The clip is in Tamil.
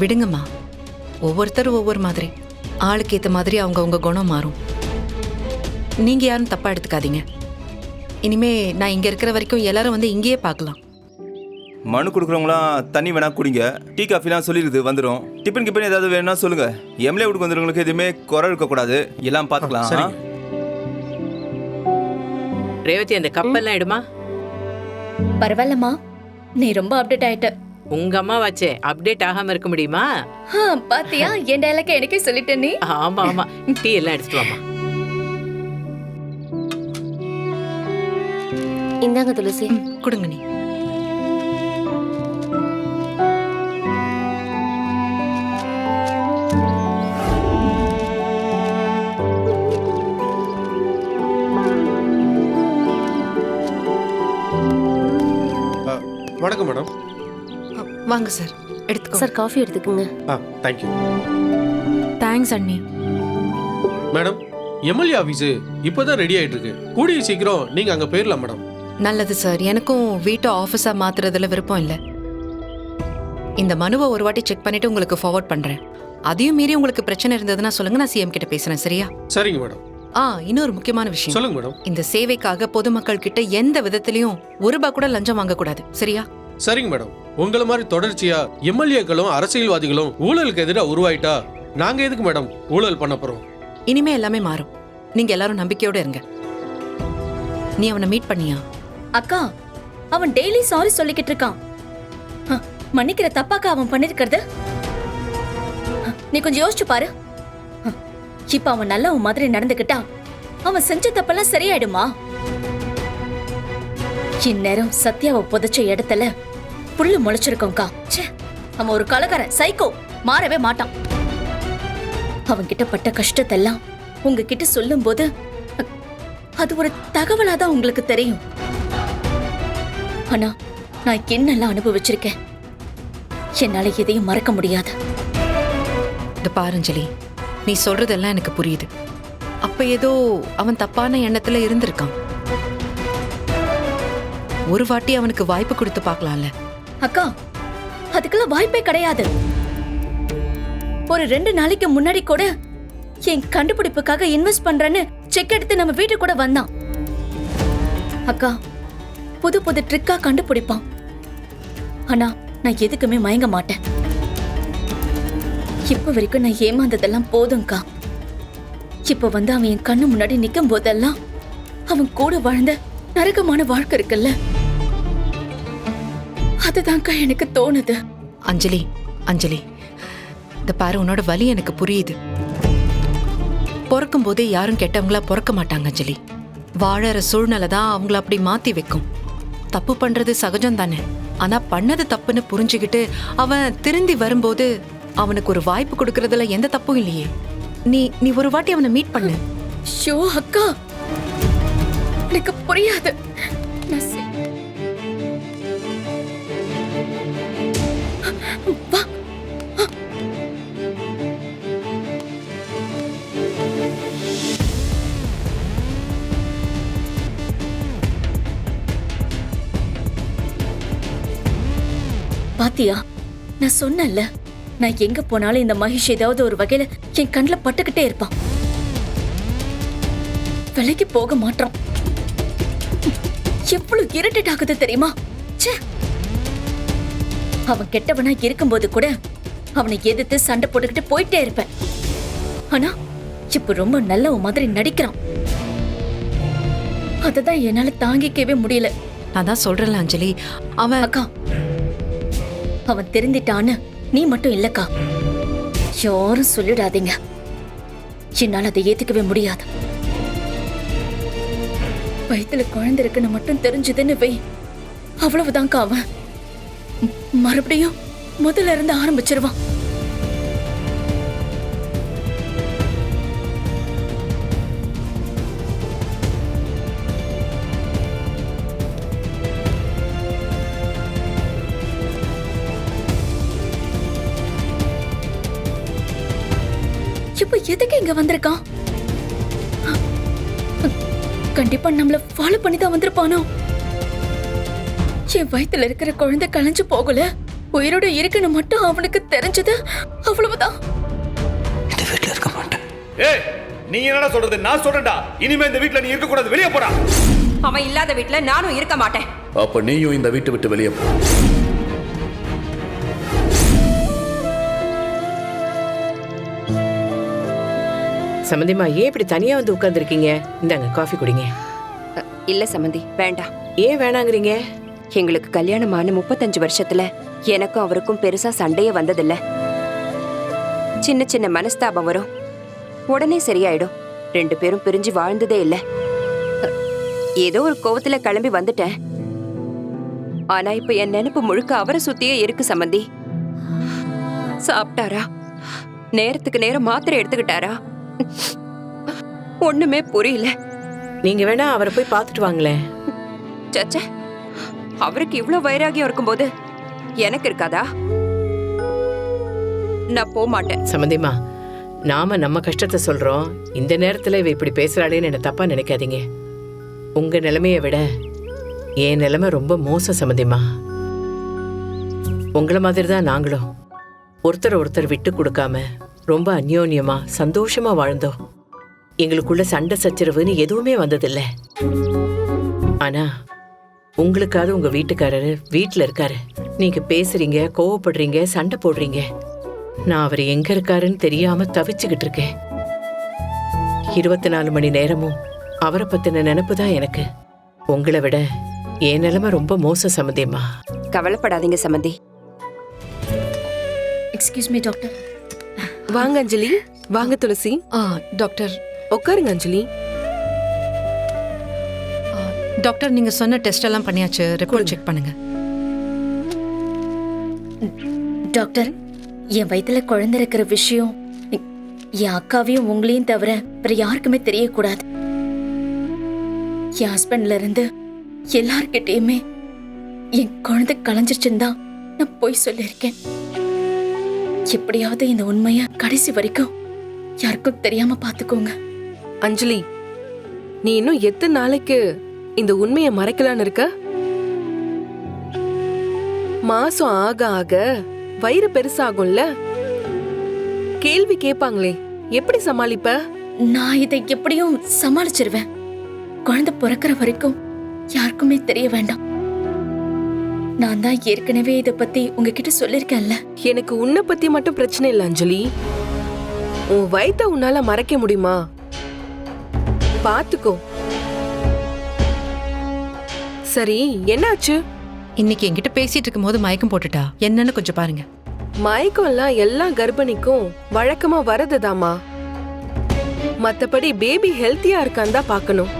விடுங்கம்மா. ஒவ்வொருத்தரும் ஒவ்வொரு மாதிரி, ஆளுக்கு ஏற்ற மாதிரி அவங்க குணம் மாறும். நீங்க யாரும் தப்பா எடுத்துக்காதீங்க. இனிமே நான் இங்க இருக்கிற வரைக்கும் எல்லாரும் வந்து இங்கேயே பார்க்கலாம். மனு கொடுக்குறவங்களாம் தண்ணி வேணா குடிங்க, டீ காஃபிலாம் சொல்லிடுது வந்துடும். டிஃபன் கிப்பன் ஏதாவது வேணும்னா சொல்லுங்க. எம்எல்ஏ வீட்டுக்கு வந்துடுறவங்களுக்கு எதுவுமே குறை இருக்கக்கூடாது, எல்லாம் பார்த்துக்கலாம். ரேவதி, அந்த கப்பெல்லாம் எடுமா. பரவாயில்லம்மா, நீ ரொம்ப அப்டேட் ஆயிட்ட. உங்க அம்மா வச்சே அப்டேட் ஆகாம இருக்க முடியுமா? பாத்தியா, என் டைலாக் எனக்கே சொல்லிட்ட நீ. ஆமா ஆமா, டீ எல்லாம் எடுத்துட்டு வாமா. இந்தாங்க துளசி. கொடுங்க நீ. வணக்கம் மேடம். வாங்க சார், எடுத்துக்கோ. சார் காஃபி எடுத்துக்கோங்க. தேங்க்யூ. தேங்க்ஸ் அண்ணி. மேடம், எம்எல்ஏ ஆஃபீஸு இப்போதான் ரெடி ஆகிட்டு இருக்கு. கூடிய சீக்கிரம் நீங்கள் அங்கே போயிடலாம் மேடம். நல்லது சார். எனக்கும் வீட்டை ஆஃபீஸாக மாத்துறதுல விருப்பம் இல்லை. இந்த மனுவை ஒரு வாட்டி செக் பண்ணிட்டு உங்களுக்கு ஃபார்வர்ட் பண்ணுறேன். அதையும் மீறி உங்களுக்கு பிரச்சனை இருந்ததுன்னா சொல்லுங்க, நான் சிஎம் கிட்ட பேசுறேன். சரியா? சரிங்க மேடம். இன்னொரு முக்கியமான விஷயம் சொல்லுங்க மேடம். இந்த சேவைக்காக பொதுமக்கள் கிட்ட எந்த விதத்திலையும் ₹1 கூட லஞ்சம் வாங்கக்கூடாது. சரியா? சரிங்க மேடம். உங்களை மாதிரி தொடர்ச்சியா எம்எல்ஏக்களும் அரசியல்வாதிகளும் ஊழலுக்கு எதிராக உருவாயிட்டா நாங்க எதுக்கு மேடம் ஊழல் பண்ண போறோம்? இனிமே எல்லாமே மாறும். நீங்க எல்லாரும் நம்பிக்கையோட இருங்க. நீ அவனை மீட் பண்ணியா? அக்கா, அவன் டெய்லி சாரி சொல்லிக்கிட்டு இருக்கான். மன்னிக்கிற தப்பாக்கா அவன் பண்ணிருக்கிறது? நீ கொஞ்சம் யோசிச்சு பாரு. இப்ப அவன் நல்லவன் மாதிரி நடந்துகிட்டா அவன் செஞ்ச தப்பெல்லாம் சரியாயிடுமா? இந்நேரம் சத்யாவை புதைச்ச இடத்துல புல்லு முளைச்சிருக்கோம்க்கா. அவன் ஒரு கலகாரன், சைக்கோ, மாறவே மாட்டான். அவன் கிட்ட பட்ட கஷ்டத்தெல்லாம் உங்ககிட்ட சொல்லும் போது அது ஒரு தகவலாதான் உங்களுக்கு தெரியும். ஆனா நான் என்னெல்லாம் அனுபவிச்சிருக்கேன், என்னால எதையும் மறக்க முடியாது. இந்த பாரஞ்சலி, நீ சொல்றதெல்லாம் எனக்கு புரியுது. அப்ப ஏதோ அவன் தப்பான எண்ணத்துல இருந்திருக்கான். ஒரு வாட்டி அவனுக்கு வாய்ப்பு கொடுத்து பார்க்கலாம்ல. அக்கா, அதுக்கெல்லாம் வாய்ப்பே கிடையாது. ஒரு 2 நாளைக்கு முன்னாடி கூட என் கண்டுபிடிப்புக்காக இன்வெஸ்ட் பண்றேன்னு செக் எடுத்து நம்ம வீட்டு கூட வந்தான். அக்கா, புது புது ட்ரிக்கா கண்டுபிடிப்பான். ஆனா நான் எதுக்குமே மயங்க மாட்டேன். இப்ப வரைக்கும் நான் ஏமாந்ததெல்லாம் போதும்க்கா. இப்ப வந்து அவன் என் கண்ணு முன்னாடி நிக்கும் போதெல்லாம் அவன் கூட வாழ்ந்த நரகமான வாழ்க்கை இருக்குல்ல, அதுதான்க்கா எனக்கு தோணுது. அஞ்சலி, அஞ்சலி, இந்த பாரு, உன்னோட வலி எனக்கு புரியுது. பிறக்கும் போதே யாரும் கெட்டவங்களா பிறக்க மாட்டாங்க அஞ்சலி. வாழற சூழ்நிலை தான் அவங்கள அப்படி மாத்தி வைக்கும். தப்பு பண்றது சகஜம் தானே. ஆனா பண்ணது தப்புன்னு புரிஞ்சுக்கிட்டு அவன் திருந்தி வரும்போது அவனுக்கு ஒரு வாய்ப்பு கொடுக்கறதுல எந்த தப்பும் இல்லையே. நீ ஒரு வாட்டி அவனை மீட் பண்ணு. ஷோ அக்கா, எனக்கு புரியாது. வா. பாத்தியா, நான் சொன்னேன்ல, நான் எங்க போனாலும் இந்த மகேஷ் ஏதாவது ஒரு வகையில என் கண்ணுல பட்டுக்கிட்டே இருப்பான். விலைக்கு போக மாட்டான். எவ்வளவு இரிட்டேட் ஆகுது தெரியுமா? அவன் கெட்டவனா இருக்கும்போது கூட அவனை எதிர்த்து சண்டை போட்டுக்கிட்டு போயிட்டே இருப்பேன். ஆனா இப்ப ரொம்ப நல்ல மாதிரி நடிக்கிறான். அததான் என்னால தாங்கிக்கவே முடியல. நான் தான் சொல்றேன்ல அஞ்சலி, அவன் அக்கா, அவன் தெரிஞ்சிட்டான்னு நீ மட்டும் இல்லக்கா, யாரும் சொல்லிடாதீங்க. என்னால அதை ஏத்துக்கவே முடியாது. வயித்துல குழந்தை இருக்குன்னு மட்டும் தெரிஞ்சதுன்னு வை, அவ்வளவுதான்க்கா. அவன் மறுபடியும் முதல்ல இருந்து ஆரம்பிச்சிருவான். இப்ப எதுக்கு இங்க வந்திருக்கான்? கண்டிப்பா நம்மள ஃபாலோ பண்ணி தான் வந்திருப்பானோ. என் வயித்துல இருக்கிற குழந்தை கலைஞ்சு போகல, உயிரோட இருக்குன்னு மட்டும் அவனுக்கு தெரிஞ்சது அவ்வளவுதான். இந்த வீட்டுல இருக்க மாட்டேன். ஏய், நீங்க என்னடா சொல்றது? நான் சொல்றேன்டா, இனிமே இந்த வீட்ல நீ இருக்க கூடாது, வெளியே போடா. அவன் இல்லாத வீட்டுல நானும் இருக்க மாட்டேன். அப்ப நீயும் இந்த வீட்டை விட்டு வெளியே போ. சம்மந்திமா, ஏன் இப்படி தனியா வந்து உட்கார்ந்துருக்கீங்க? இந்தாங்க காஃபி குடிங்க. இல்ல சம்மந்தி, வேண்டாம். ஏன் வேணாங்கிறீங்க? எங்களுக்கு கல்யாணமான 35 வருஷத்துல எனக்கும் அவருக்கும் பெருசா சண்டையே வந்ததில்ல. சின்ன சின்ன மனஸ்தாபம் வரும், உடனே சரியாயிடும். 2 பேரும் பிரிஞ்சு வாழ்ந்ததே இல்ல. ஏதோ ஒரு கோவத்துல கிளம்பி வந்துட்டேன். ஆனா இப்ப என் நினைப்பு முழுக்க அவரை சுத்தியே இருக்கு சம்மந்தி. சாப்பிட்டாரா? நேரத்துக்கு நேரம் மாத்திரை எடுத்துக்கிட்டாரா? ஒண்ணுமே புரியல. நீங்க வேணா அவரை போய் பார்த்துட்டு வாங்களேன். சச்ச, அவருக்கு இவ்ளோ வைராகியம் இருக்கும்போது எனக்கு இருக்காதா? நான் போக மாட்டேன். சம்மந்திமா, நாம நம்ம கஷ்டத்தை சொல்றோம். இந்த நேரத்துல இவ இப்படி பேசுறாளேன்னு என்ன தப்பா நினைக்காதீங்க. உங்க நிலைமைய விட என் நிலைமை ரொம்ப மோசம் சம்மந்திமா. உங்கள மாதிரி தான் நாங்களும் ஒருத்தர் ஒருத்தர் விட்டு கொடுக்காம ரொம்ப அந்யோன்யமா சந்தோஷமா வாழ்ந்தோம். எங்களுக்குள்ள சண்டை சச்சரவுன்னு எதுவுமே வந்ததில்ல. ஆனா உங்களுக்காவது உங்க வீட்டுக்காரரு வீட்டுல இருக்காரு. நீங்க பேசுறீங்க, கோவப்படுறீங்க, சண்டை போடுறீங்க. நான் அவர் எங்க இருக்காருன்னு தெரியாம தவிச்சுக்கிட்டு இருக்கேன். 24 மணி நேரமும் அவரை பத்தின நினைப்பு தான் எனக்கு. உங்களை விட என் நிலைமை ரொம்ப மோசம் சம்மந்தியம்மா. கவலைப்படாதீங்க சம்மந்தி. Excuse me doctor. வாங்க அஞ்சலி. வாங்க துளசி. டாக்டர். உட்காருங்க அஞ்சலி. டாக்டர், நீங்க சொன்ன டெஸ்ட் எல்லாம் பண்ணியாச்சு. ரிப்போர்ட் செக் பண்ணுங்க. டாக்டர், என் வயித்துல குழந்தை இருக்கிற விஷயம் என் அக்காவையும் உங்களையும் தவிர வேற யாருக்குமே தெரியக்கூடாது. என் ஹஸ்பண்ட்ல இருந்து எல்லார்கிட்டயுமே என் குழந்தை கலைஞ்சிருச்சுன்னு தான் நான் போய் சொல்லியிருக்கேன். எப்படியாவது இந்த உண்மைய கடைசி வரைக்கும் யாருக்கும் தெரியாம பாத்துக்கோங்க. அஞ்சலி, நீ இன்னும் எத்தனை நாளைக்கு இந்த உண்மையை மறைக்கலான்னு இருக்க? மாசம் ஆக ஆக வயிறு பெருசாகும்ல, கேள்வி கேட்பாங்களே, எப்படி சமாளிப்ப? நான் இதை எப்படியும் சமாளிச்சிருவேன். குழந்தை பிறக்கிற வரைக்கும் யாருக்குமே தெரிய வேண்டாம். நான் தான் ஏற்கனவே இதை பத்தி உங்ககிட்ட சொல்லிருக்கேன்ல. எனக்கு உன்னை பத்தி மட்டும் பிரச்சனை இல்ல அஞ்சலி. உன் வயித்தை உன்னால மறைக்க முடியுமா? பாத்துக்கோ. சரி, என்னாச்சு? இன்னைக்கு என்கிட்ட பேசிட்டு இருக்கும் போது மயக்கம் போட்டுட்டா. என்னன்னு கொஞ்சம் பாருங்க. மயக்கம்லாம் எல்லா கர்ப்பிணிக்கும் வழக்கமா வரதுதாமா. மத்தபடி பேபி ஹெல்த்தியா இருக்கான்னு தான் பாக்கணும்.